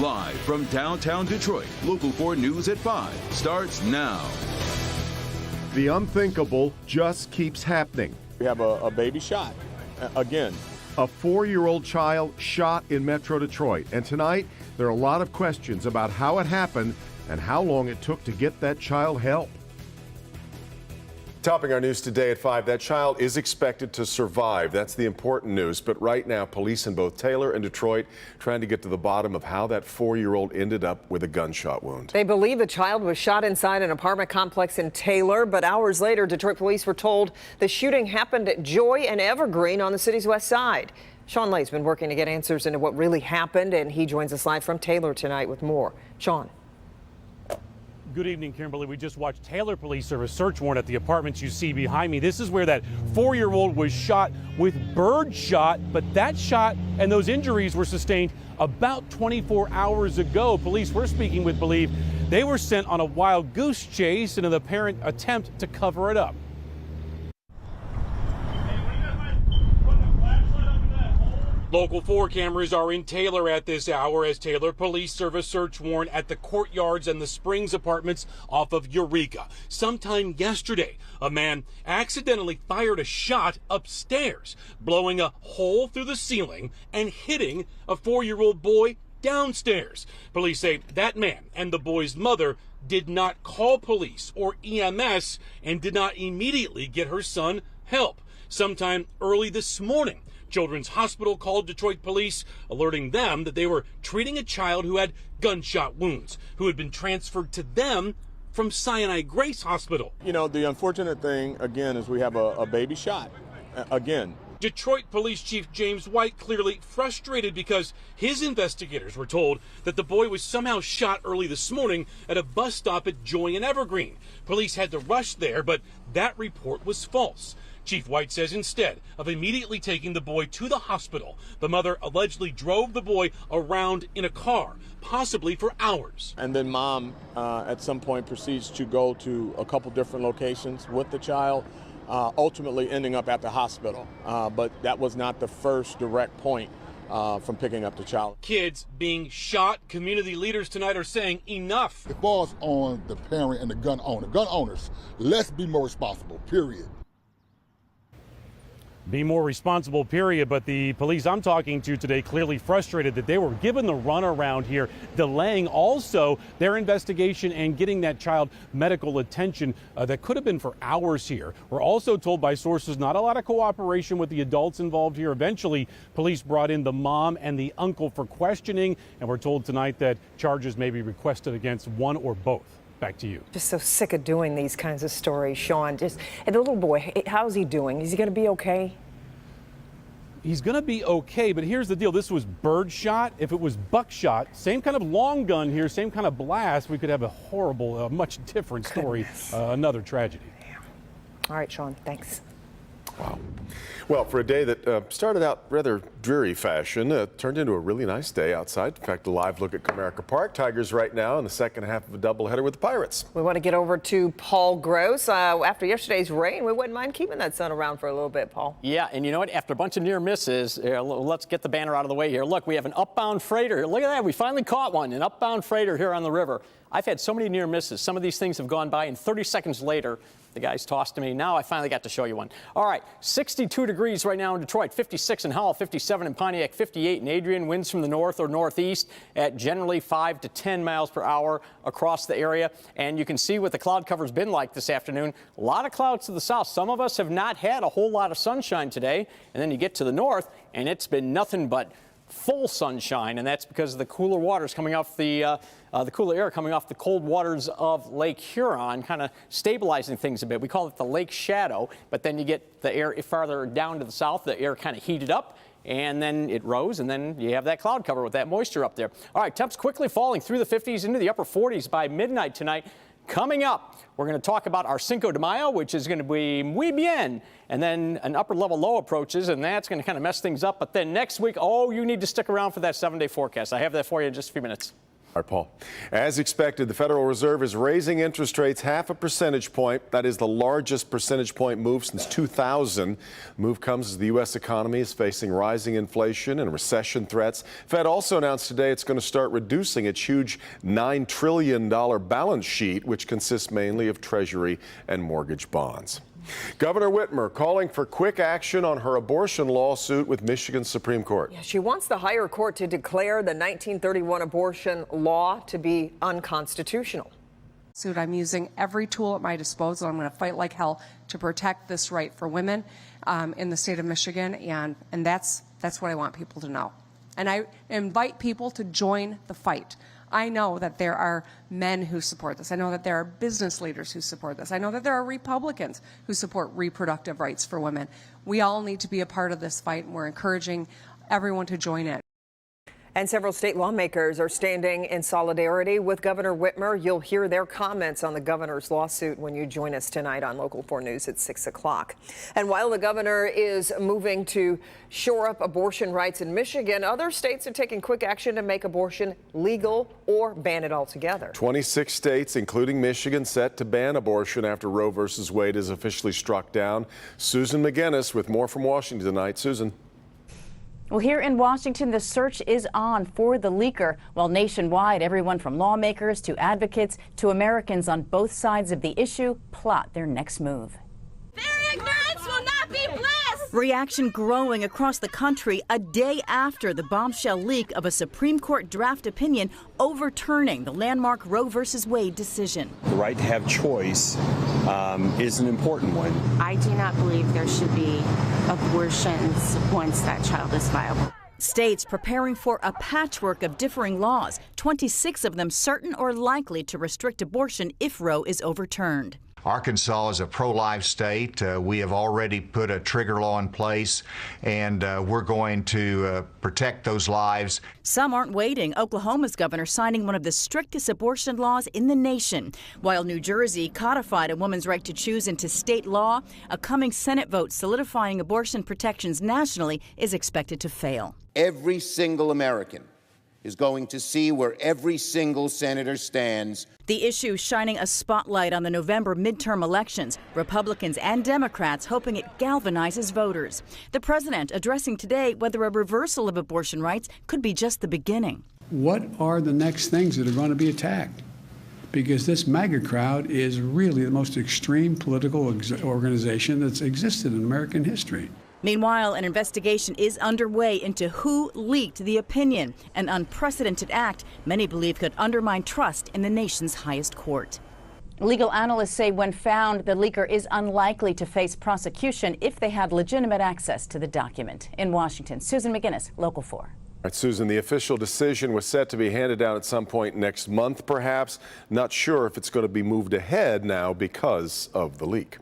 Live from downtown Detroit, Local 4 News at 5 starts now. The unthinkable just keeps happening. We have a baby shot again. A 4-year-old child shot in Metro Detroit. And tonight, there are a lot of questions about how it happened and how long it took to get that child help. Topping our news today at 5, that child is expected to survive. That's the important news. But right now, police in both Taylor and Detroit trying to get to the bottom of how that 4-year-old ended up with a gunshot wound. They believe the child was shot inside an apartment complex in Taylor, but hours later, Detroit police were told the shooting happened at Joy and Evergreen on the city's west side. Sean Lay's been working to get answers into what really happened, and he joins us live from Taylor tonight with more. Sean. Good evening, Kimberly. We just watched Taylor police serve a search warrant at the apartments you see behind me. This is where that 4-year-old was shot with birdshot, but that shot and those injuries were sustained about 24 hours ago. Police we're speaking with believe they were sent on a wild goose chase in an apparent attempt to cover it up. Local 4 cameras are in Taylor at this hour as Taylor police serve a search warrant at the Courtyards and the Springs apartments off of Eureka. Sometime yesterday, a man accidentally fired a shot upstairs, blowing a hole through the ceiling and hitting a 4-year-old boy downstairs. Police say that man and the boy's mother did not call police or EMS and did not immediately get her son help. Sometime early this morning, Children's Hospital called Detroit police, alerting them that they were treating a child who had gunshot wounds, who had been transferred to them from Sinai Grace Hospital. You know, the unfortunate thing, again, is we have a baby shot again. Detroit Police Chief James White clearly frustrated because his investigators were told that the boy was somehow shot early this morning at a bus stop at Joy and Evergreen. Police had to rush there, but that report was false. Chief White says instead of immediately taking the boy to the hospital, the mother allegedly drove the boy around in a car, possibly for hours. And then mom, at some point, proceeds to go to a couple different locations with the child, ultimately ending up at the hospital. But that was not the first direct point from picking up the child. Kids being shot. Community leaders tonight are saying enough. It falls on the parent and the gun owner. Gun owners, let's be more responsible, period. Be more responsible, period. But the police I'm talking to today clearly frustrated that they were given the runaround here, delaying also their investigation and getting that child medical attention that could have been for hours here. We're also told by sources not a lot of cooperation with the adults involved here. Eventually, police brought in the mom and the uncle for questioning, and we're told tonight that charges may be requested against one or both. Back to you. Just so sick of doing these kinds of stories, Sean. And the little boy, how's he doing? Is he going to be okay? He's going to be okay, but here's the deal. This was birdshot. If it was buckshot, same kind of long gun here, same kind of blast, we could have a horrible, much different story, another tragedy. Yeah. All right, Sean, thanks. Wow. Well, for a day that started out rather dreary fashion, turned into a really nice day outside. In fact, a live look at Comerica Park. Tigers right now in the second half of a doubleheader with the Pirates. We want to get over to Paul Gross. After yesterday's rain, we wouldn't mind keeping that sun around for a little bit, Paul. Yeah, and you know what? After a bunch of near misses, let's get the banner out of the way here. Look, we have an upbound freighter. Look at that. We finally caught one, an upbound freighter here on the river. I've had so many near misses. Some of these things have gone by, and 30 seconds later, the guy's tossed to me. Now I finally got to show you one. All right, 62 degrees right now in Detroit, 56 in Howell, 57 in Pontiac, 58 in Adrian. Winds from the north or northeast at generally 5 to 10 miles per hour across the area. And you can see what the cloud cover's been like this afternoon. A lot of clouds to the south. Some of us have not had a whole lot of sunshine today. And then you get to the north, and it's been nothing but full sunshine, and that's because of the cooler waters coming off the cooler air coming off the cold waters of Lake Huron, kind of stabilizing things a bit. We call it the lake shadow, but then you get the air farther down to the south, the air kind of heated up, and then it rose, and then you have that cloud cover with that moisture up there. All right, temps quickly falling through the 50s into the upper 40s by midnight tonight. Coming up, we're going to talk about our Cinco de Mayo, which is going to be muy bien, and then an upper level low approaches, and that's going to kind of mess things up. But then next week, you need to stick around for that 7-day forecast. I have that for you in just a few minutes. All right, Paul. As expected, the Federal Reserve is raising interest rates 0.5 percentage point. That is the largest percentage point move since 2000. The move comes as the U.S. economy is facing rising inflation and recession threats. Fed also announced today it's going to start reducing its huge $9 trillion balance sheet, which consists mainly of Treasury and mortgage bonds. Governor Whitmer calling for quick action on her abortion lawsuit with Michigan's Supreme Court. Yeah, she wants the higher court to declare the 1931 abortion law to be unconstitutional. I'm using every tool at my disposal. I'm going to fight like hell to protect this right for women in the state of Michigan, and that's what I want people to know. And I invite people to join the fight. I know that there are men who support this. I know that there are business leaders who support this. I know that there are Republicans who support reproductive rights for women. We all need to be a part of this fight, and we're encouraging everyone to join in. And several state lawmakers are standing in solidarity with Governor Whitmer. You'll hear their comments on the governor's lawsuit when you join us tonight on Local 4 News at 6 o'clock. And while the governor is moving to shore up abortion rights in Michigan, other states are taking quick action to make abortion legal or ban it altogether. 26 states, including Michigan, set to ban abortion after Roe v. Wade is officially struck down. Susan McGinnis with more from Washington tonight. Susan. Well, here in Washington, the search is on for the leaker, while nationwide, everyone from lawmakers to advocates to Americans on both sides of the issue plot their next move. Their ignorance will not be blessed. Reaction growing across the country a day after the bombshell leak of a Supreme Court draft opinion overturning the landmark Roe v. Wade decision. The right to have choice is an important one. I do not believe there should be abortions once that child is viable. States preparing for a patchwork of differing laws, 26 of them certain or likely to restrict abortion if Roe is overturned. Arkansas is a pro-life state. We have already put a trigger law in place, and we're going to protect those lives. Some aren't waiting. Oklahoma's governor signing one of the strictest abortion laws in the nation. While New Jersey codified a woman's right to choose into state law, a coming Senate vote solidifying abortion protections nationally is expected to fail. Every single American is going to see where every single senator stands. The issue shining a spotlight on the November midterm elections, Republicans and Democrats hoping it galvanizes voters. The president addressing today whether a reversal of abortion rights could be just the beginning. What are the next things that are going to be attacked? Because this MAGA crowd is really the most extreme political organization that's existed in American history. Meanwhile, an investigation is underway into who leaked the opinion, an unprecedented act many believe could undermine trust in the nation's highest court. Legal analysts say when found, the leaker is unlikely to face prosecution if they had legitimate access to the document. In Washington, Susan McGinnis, Local 4. All right, Susan, the official decision was set to be handed down at some point next month, perhaps. Not sure if it's going to be moved ahead now because of the leak.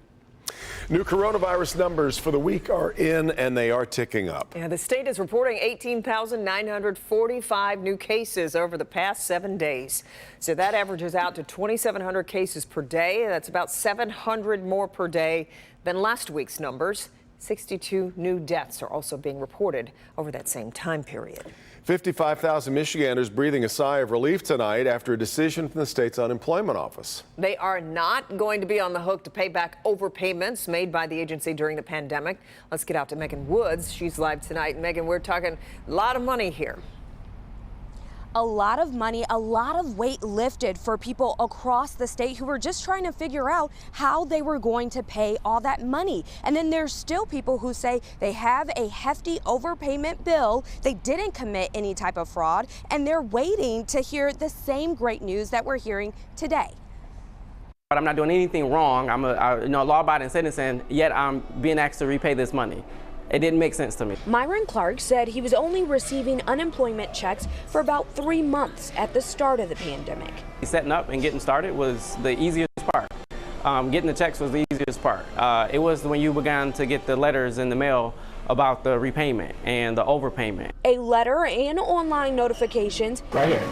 New coronavirus numbers for the week are in, and they are ticking up. Yeah, the state is reporting 18,945 new cases over the past 7 days. So that averages out to 2,700 cases per day. That's about 700 more per day than last week's numbers. 62 new deaths are also being reported over that same time period. 55,000 Michiganders breathing a sigh of relief tonight after a decision from the state's unemployment office. They are not going to be on the hook to pay back overpayments made by the agency during the pandemic. Let's get out to Megan Woods. She's live tonight. Megan, we're talking a lot of money here. A lot of money, a lot of weight lifted for people across the state who were just trying to figure out how they were going to pay all that money. And then there's still people who say they have a hefty overpayment bill, they didn't commit any type of fraud, and they're waiting to hear the same great news that we're hearing today. But I'm not doing anything wrong. I'm a law-abiding citizen, yet I'm being asked to repay this money. It didn't make sense to me. Myron Clark said he was only receiving unemployment checks for about 3 months at the start of the pandemic. Setting up and getting started was the easiest part. Getting the checks was the easiest part. It was when you began to get the letters in the mail about the repayment and the overpayment. A letter and online notifications right here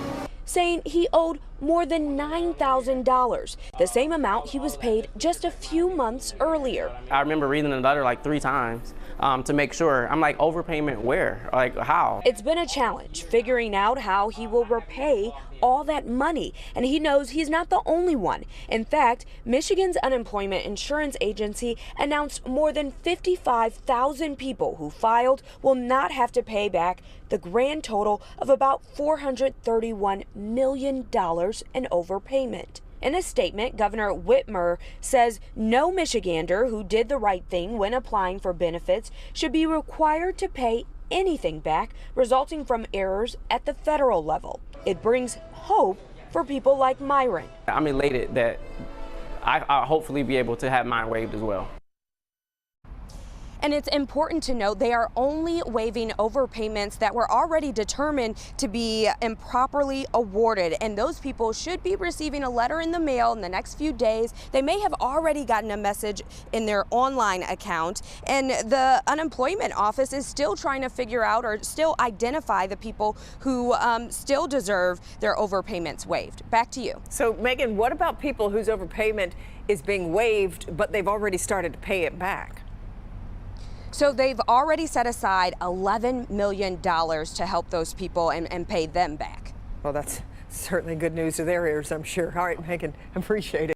saying he owed more than $9,000, the same amount he was paid just a few months earlier. I remember reading the letter like 3 times to make sure. I'm like, overpayment where? Like, how? It's been a challenge figuring out how he will repay all that money, and he knows he's not the only one. In fact, Michigan's Unemployment Insurance Agency announced more than 55,000 people who filed will not have to pay back the grand total of about $431 million in overpayment. In a statement, Governor Whitmer says no Michigander who did the right thing when applying for benefits should be required to pay anything back resulting from errors at the federal level. It brings hope for people like Myron. I'm elated that I'll hopefully be able to have mine waived as well. And it's important to note they are only waiving overpayments that were already determined to be improperly awarded. And those people should be receiving a letter in the mail in the next few days. They may have already gotten a message in their online account. And the unemployment office is still trying to figure out or still identify the people who still deserve their overpayments waived. Back to you. So, Megan, what about people whose overpayment is being waived, but they've already started to pay it back? So they've already set aside $11 million to help those people and pay them back. Well, that's certainly good news to their ears, I'm sure. All right, Megan, appreciate it.